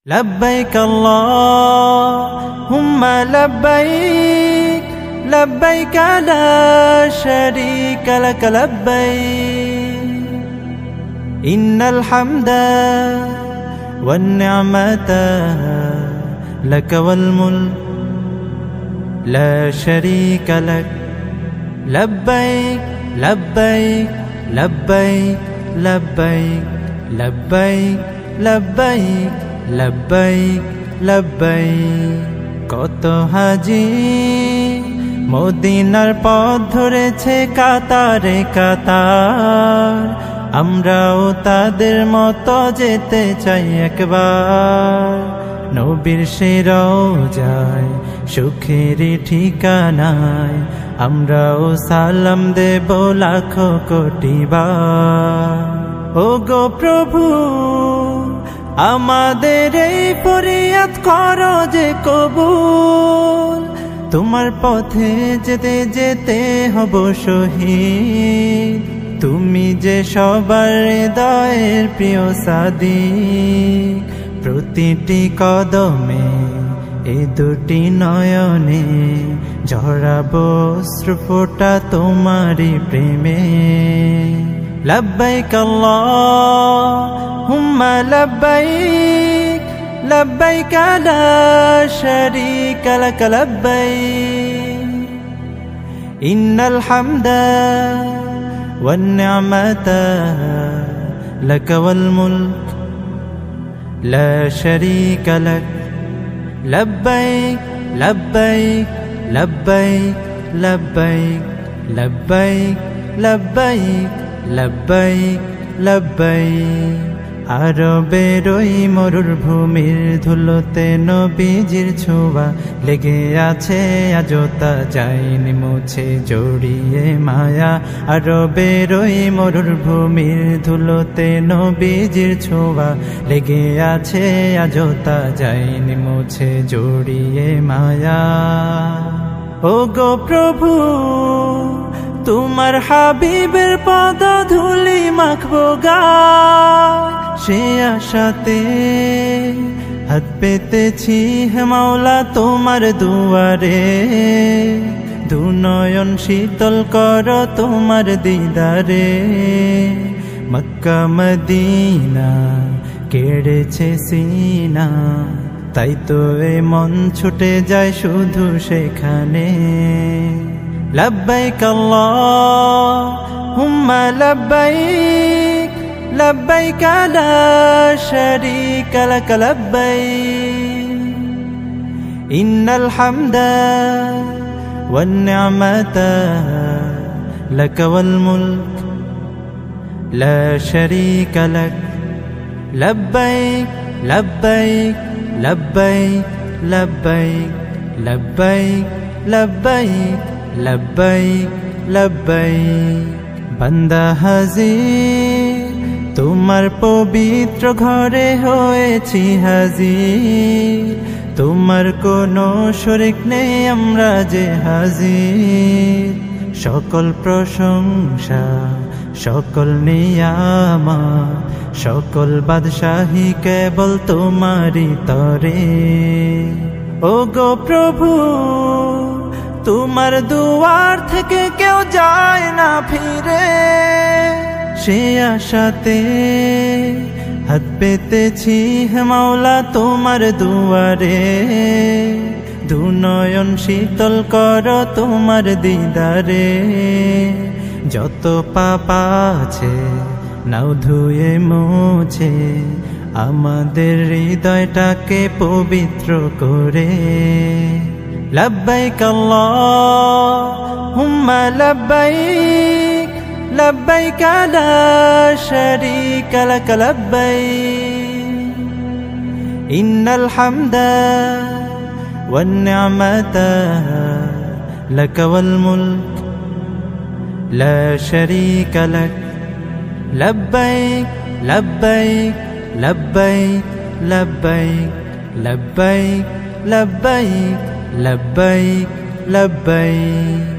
لبيك اللهم لبيك لبيك لا شريك لك لبيك إن الحمد والنعمة لك والملك لا شريك لك لبيك لبيك لبيك لبيك لبيك لبيك লব্বাইক লব্বাইক। কত হাজি মদিনার পথ ধরেছে কাতারে কাতার, আমরাও তাদের মতো যেতে চাই একবার। নবীর সে রওজায় সুখের ঠিকানায় আমরাও সালাম দেব লাখো কোটি বার। ও গো প্রভু আমাদের এই ফরিয়াদ করো যে কবুল, তোমার পথে যেতে যেতে হব শহীদ। তুমি যে সবার হৃদয়ের প্রিয় সাদিক, প্রতিটি কদমে এই দুটি নয়নে ঝরাবো অশ্রুফোঁটা তোমারই প্রেমে। লব্বাইক আল্লাহুম্মা লব্বাইক লব্বাইক লা শারীকা লাক লব্বাইক ইন্নাল হামদা ওয়ান নি'মাতা লাক ওয়াল মুলক লা শারীকা লাক লব্বাইক লব্বাইক লব্বাইক লব্বাইক লব্বাইক লব্বাইক লব্বাইক লব্বাইক। আরবের ওই মরুভূমির ধুলোতে নবীজির ছোঁয়া লেগে আছে আজও তা যায়নি মুছে জড়িয়ে মায়া। আরবের ওই মরুভূমির ধুলোতে নবীজির ছোঁয়া লেগে আছে আজও তা যায়নি মুছে জড়িয়ে মায়া। ও গো প্রভু তোমার হাবিবের পদ ধুলি মাখবো গায়, সে আশাতে হাত পেতেছি হে মাওলা তোমার দুয়ারে। দুনয়ন শীতল করো তোমার দিদারে। মক্কা মদিনা কেড়েছে সিনা, তাই তো এ মন ছুটে যায় শুধু সেখানে। লব্বাইক আল্লাহুম্মা লব্বাইক লব্বাইক লা শারীকা লাক লব্বাইক ইন্নাল হামদা ওয়ান নি'মাতা লাক ওয়াল মুলক লা শারীকা লাক লব্বাইক লব্বাইক লব্বাইক লব্বাইক লব্বাইক লব্বাইক লব্বাইক লব্বাইক। বান্দা হাজির তোমার পবিত্র ঘরে হয়েছি হাজির, তোমার কোনো শরীক নেই আমরা যে হাজির। সকল প্রশংসা সকল নিয়ামত সকল বাদশাহী কেবল তোমারই তরে। ও গো প্রভু তোমার দুয়ার থেকে কেউ যায় না ফিরে, সে আশাতে হাত পেতেছি হে মাওলা তোমার দুয়ারে। দুনয়ন শীতল করো তোমার দিদারে। যত পাপ আছে নাও ধুয়ে মুছে আমাদের হৃদয়টাকে পবিত্র করে। লব্বাইক আল্লাহুম্মা লব্বাইক লব্বাইক লা শারীকা লাক লব্বাইক ইন্নাল হামদা ওয়ান নি'মাতা লাক ওয়াল মুলক লা শারীকা লাক লব্বাইক লব্বাইক লব্বাইক লব্বাইক লব্বাইক লব্বাইক লব্বাইক লব্বাইক।